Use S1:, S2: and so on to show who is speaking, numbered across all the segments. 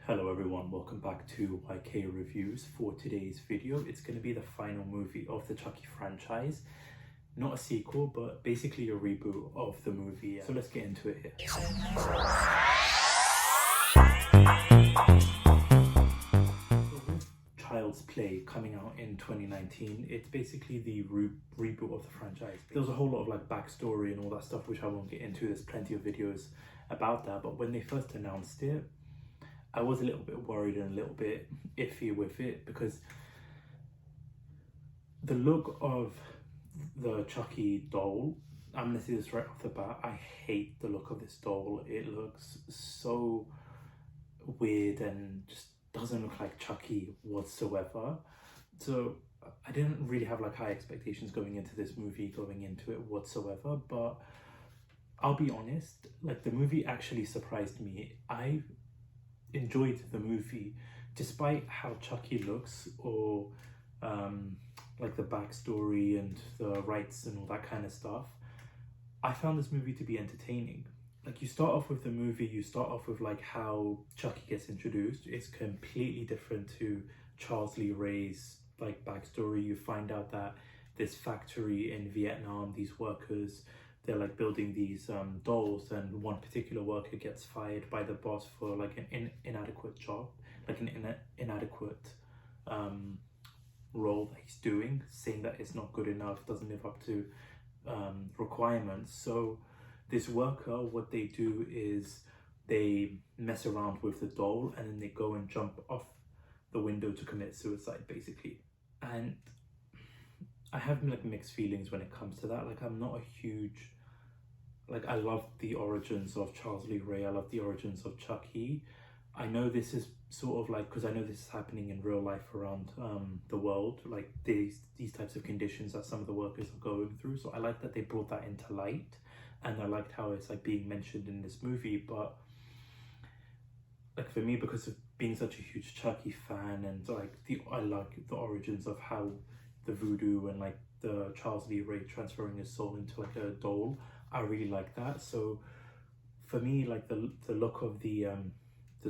S1: Hello everyone, welcome back to YK Reviews. For today's video, it's going to be the final movie of the Chucky franchise. Not a sequel, but basically a reboot of the movie. So let's get into it here. With Child's Play coming out in 2019, it's basically the reboot of the franchise. There's a whole lot of backstory and all that stuff, which I won't get into. There's plenty of videos about that, but when they first announced it, I was a little bit worried and a little bit iffy with it because the look of the Chucky doll, I'm gonna say this right off the bat, I hate the look of this doll. It looks so weird and just doesn't look like Chucky whatsoever. So I didn't really have high expectations going into this movie, going into it whatsoever, but I'll be honest, the movie actually surprised me. I enjoyed the movie despite how Chucky looks, or the backstory and the rights and all that kind of stuff. I found this movie to be entertaining. You start off with the movie, you start off with how Chucky gets introduced. It's completely different to Charles Lee Ray's backstory. You find out that this factory in Vietnam, these workers, they're building these dolls, and one particular worker gets fired by the boss for an inadequate job, an inadequate role that he's doing, saying that it's not good enough, doesn't live up to requirements. So this worker, what they do is they mess around with the doll and then they go and jump off the window to commit suicide, basically. And I have mixed feelings when it comes to that. I'm not a huge, I love the origins of Charles Lee Ray, I love the origins of Chucky. I know this is sort of because I know this is happening in real life around the world, these types of conditions that some of the workers are going through. So I like that they brought that into light, and I liked how it's being mentioned in this movie. But for me, because of being such a huge Chucky fan, and I like the origins of how the voodoo and the Charles Lee Ray transferring his soul into a doll, I really like that. So for me, the look of the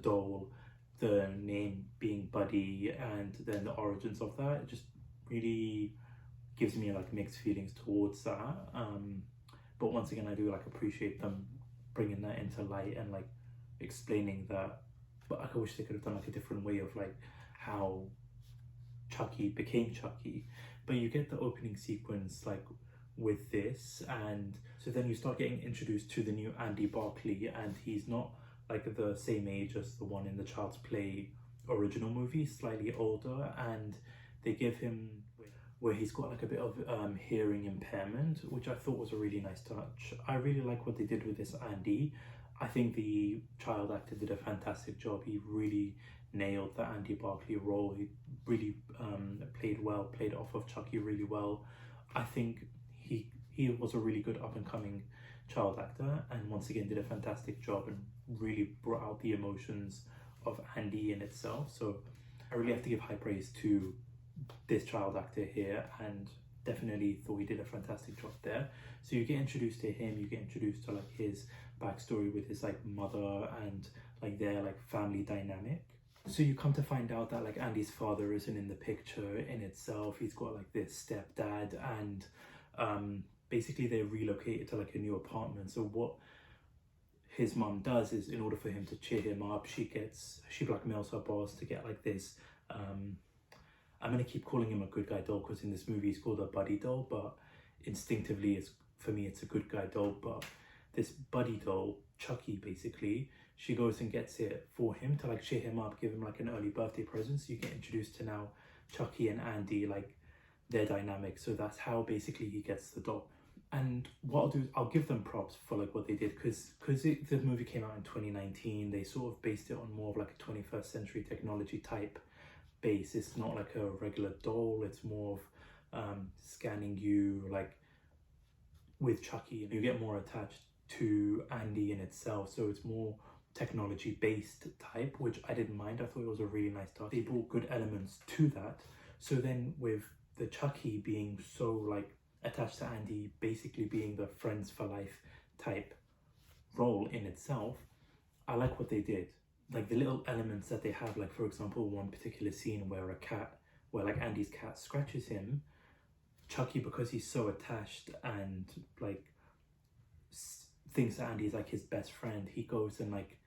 S1: doll, the name being Buddy, and then the origins of that, it just really gives me mixed feelings towards that. But once again, I do appreciate them bringing that into light and explaining that. But I wish they could have done a different way of how Chucky became Chucky. But you get the opening sequence with this, and so then you start getting introduced to the new Andy Barclay, and he's not the same age as the one in the Child's Play original movie, slightly older, and they give him where he's got a bit of hearing impairment, which I thought was a really nice touch. I really like what they did with this Andy. I think the child actor did a fantastic job. He really nailed the Andy Barclay role. He really played off of Chucky really well. I think he was a really good up-and-coming child actor, and once again did a fantastic job and really brought out the emotions of Andy in itself. So I really have to give high praise to this child actor here, and definitely thought he did a fantastic job there. So you get introduced to him, you get introduced to his backstory with his mother and their family dynamic. So you come to find out that Andy's father isn't in the picture in itself. He's got this stepdad, and basically they relocated to a new apartment. So what his mom does is, in order for him to cheer him up, she blackmails her boss to get this I'm gonna keep calling him a good guy doll because in this movie he's called a buddy doll, but instinctively for me it's a good guy doll. But this buddy doll, Chucky, basically, she goes and gets it for him to cheer him up, give him an early birthday present. So you get introduced to now Chucky and Andy, their dynamic. So that's how basically he gets the doll. And what I'll do is I'll give them props for what they did, because the movie came out in 2019. They sort of based it on more of a 21st century technology type base. It's not a regular doll. It's more of scanning you with Chucky. You get more attached to Andy in itself, so it's more technology based type, which I didn't mind. I thought it was a really nice touch. They brought good elements to that. So then with the Chucky being so attached to Andy, basically being the friends for life type role in itself, I like what they did. like the little elements that they have, like for example, one particular scene where like Andy's cat scratches him, Chucky, because he's so attached and like thinks that Andy's like his best friend, he goes and like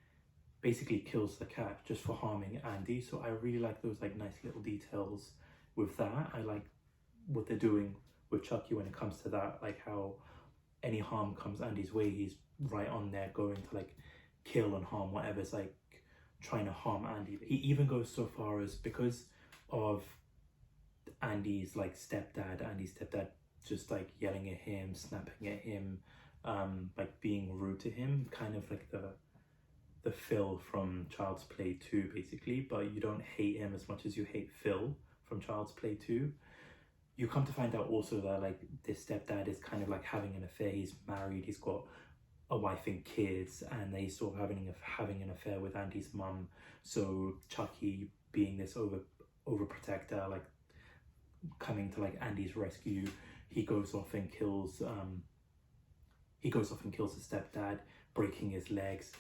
S1: basically kills the cat just for harming Andy. So I really like those like nice little details with that. I like what they're doing with Chucky when it comes to that, like how any harm comes Andy's way, he's right on there going to like kill and harm whatever's like trying to harm Andy. He even goes so far as, because of Andy's stepdad just like yelling at him, snapping at him, like being rude to him, kind of like the Phil from Child's Play 2 basically, but you don't hate him as much as you hate Phil from Child's Play 2. You come to find out also that like this stepdad is kind of like having an affair. He's married, he's got a wife and kids, and he's sort of having an affair with Andy's mum. So Chucky, being this overprotector, like coming to like Andy's rescue, he goes off and kills the stepdad, breaking his legs,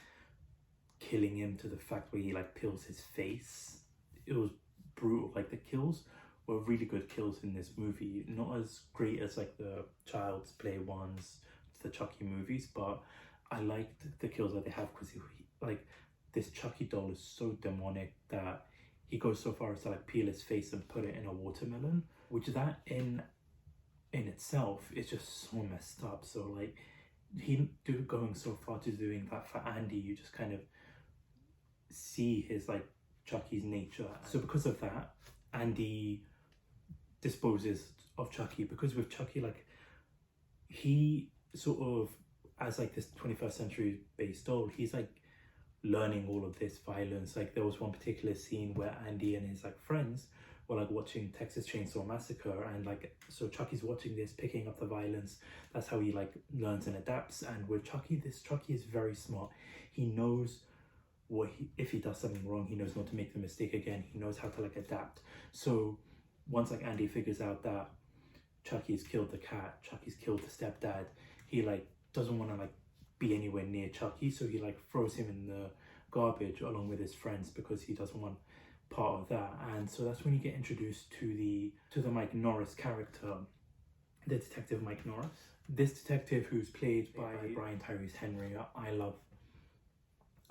S1: killing him to the fact where he like peels his face. It was brutal. Like the kills were really good kills in this movie, not as great as like the Child's Play ones, the Chucky movies, but I liked the kills that they have, because like this Chucky doll is so demonic that he goes so far as to like peel his face and put it in a watermelon, which that in itself is just so messed up. So like going so far to doing that for Andy, you just kind of see his like Chucky's nature. So because of that, Andy disposes of Chucky, because with Chucky, like he sort of, as like this 21st century based doll, he's like learning all of this violence. Like there was one particular scene where Andy and his like friends were like watching Texas Chainsaw Massacre, and like so Chucky's watching this, picking up the violence. That's how he like learns and adapts. And with Chucky, this Chucky is very smart. He knows if he does something wrong, he knows not to make the mistake again. He knows how to like adapt. So once like Andy figures out that Chucky's killed the cat, Chucky's killed the stepdad, he like doesn't want to like be anywhere near Chucky, so he like throws him in the garbage along with his friends, because he doesn't want part of that. And so that's when you get introduced to the Mike Norris character, the detective Mike Norris. This detective, who's played by Brian Tyree Henry, I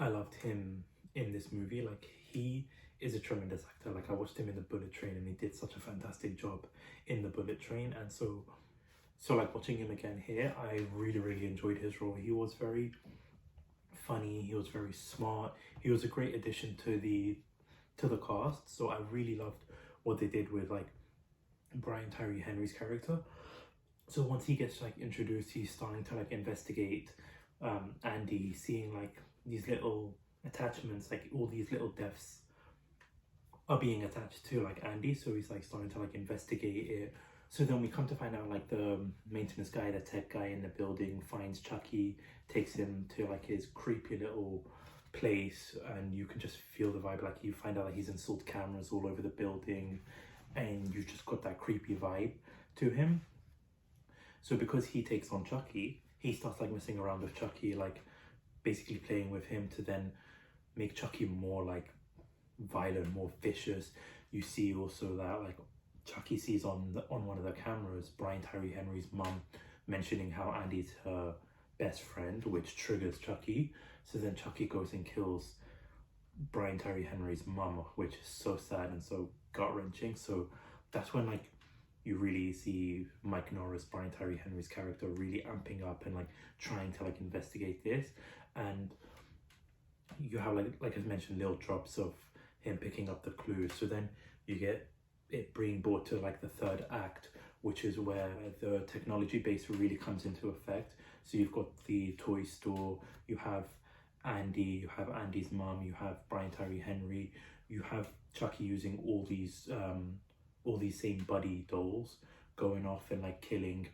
S1: loved him in this movie. Like he is a tremendous actor. Like I watched him in The Bullet Train, and he did such a fantastic job in The Bullet Train. And so like watching him again here, I really enjoyed his role. He was very funny, he was very smart, he was a great addition to the cast. So I really loved what they did with like Brian Tyree Henry's character. So once he gets like introduced, he's starting to like investigate Andy, seeing like these little attachments, like all these little deaths are being attached to like Andy. So he's like starting to like investigate it. So then we come to find out like the maintenance guy, the tech guy in the building, finds Chucky, takes him to like his creepy little place, and you can just feel the vibe. Like you find out that he's installed cameras all over the building, and you've just got that creepy vibe to him. So because he takes on Chucky, he starts like messing around with Chucky, like basically playing with him to then make Chucky more like violent, more vicious. You see also that like Chucky sees on one of the cameras Brian Tyree Henry's mum mentioning how Andy's her best friend, which triggers Chucky. So then Chucky goes and kills Brian Tyree Henry's mum, which is so sad and so gut-wrenching. So that's when like you really see Mike Norris, Brian Tyree Henry's character, really amping up and like trying to like investigate this. And you have like I mentioned, little drops of him picking up the clues. So then you get it being brought to like the third act, which is where the technology base really comes into effect. So you've got the toy store, you have Andy, you have Andy's mum, you have Brian Tyree Henry, you have Chucky using all these same buddy dolls going off and like killing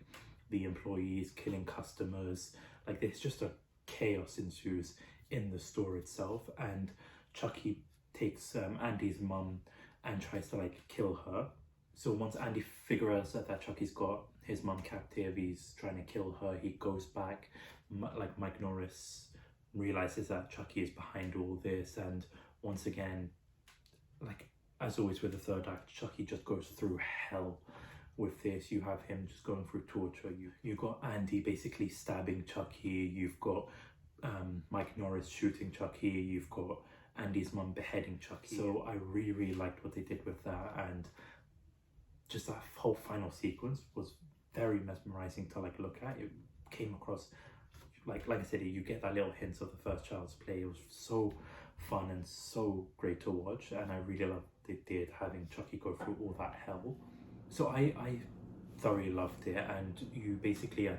S1: the employees, killing customers. Like there's just a chaos ensues in the store itself, and Chucky takes Andy's mum and tries to like kill her. So once Andy figures out that Chucky's got his mum captive, he's trying to kill her, he goes back. Like Mike Norris realizes that Chucky is behind all this, and once again, like as always with the third act, Chucky just goes through hell with this. You have him just going through torture. You got Andy basically stabbing Chucky. You've got Mike Norris shooting Chucky. You've got Andy's mum beheading Chucky. So I really liked what they did with that, and just that whole final sequence was very mesmerizing to like look at. It came across like I said, you get that little hints of the first Child's Play. It was so fun and so great to watch, and I really loved they did having Chucky go through all that hell. So I thoroughly loved it, and you basically,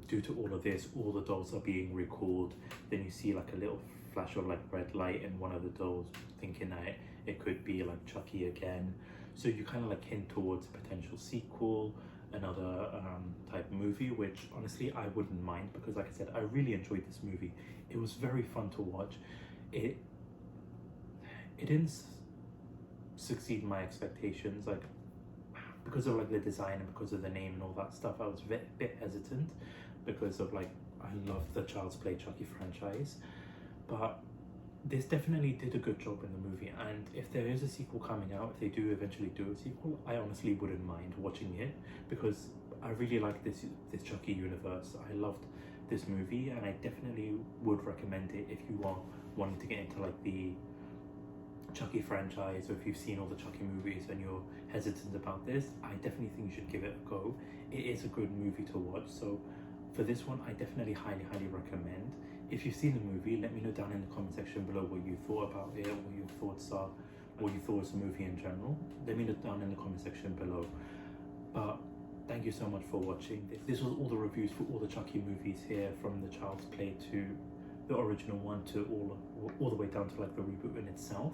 S1: due to all of this, all the dolls are being recalled. Then you see like a little flash of like red light in one of the dolls, thinking that it could be like Chucky again. So you kind of like hint towards a potential sequel, another type movie, which honestly I wouldn't mind, because like I said, I really enjoyed this movie. It was very fun to watch. It didn't succeed my expectations, like because of like the design and because of the name and all that stuff. I was a bit hesitant because of like, I love the Child's Play Chucky franchise, but this definitely did a good job in the movie. And if there is a sequel coming out, if they do eventually do a sequel, I honestly wouldn't mind watching it, because I really like this Chucky universe. I loved this movie, and I definitely would recommend it if you are wanting to get into like the Chucky franchise, or if you've seen all the Chucky movies and you're hesitant about this. I definitely think you should give it a go. It is a good movie to watch. So for this one, I definitely highly recommend. If you've seen the movie, let me know down in the comment section below what you thought about it, what your thoughts are, what you thought of the movie in general. Let me know down in the comment section below. But thank you so much for watching. This was all the reviews for all the Chucky movies here, from the Child's Play to the original one to all the way down to like the reboot in itself.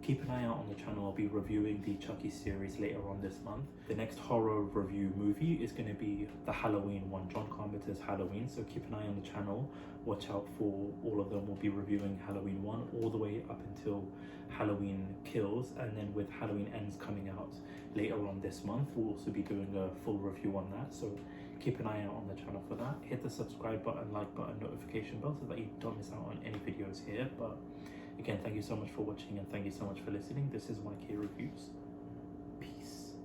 S1: Keep an eye out on the channel. I'll be reviewing the Chucky series later on this month. The next horror review movie is going to be the Halloween one, John Carpenter's Halloween. So keep an eye on the channel. Watch out for all of them. We'll be reviewing Halloween 1 all the way up until Halloween Kills. And then with Halloween Ends coming out later on this month, we'll also be doing a full review on that. So keep an eye out on the channel for that. Hit the subscribe button, like button, notification bell, so that you don't miss out on any videos here. But again, thank you so much for watching, and thank you so much for listening. This is YK Reviews.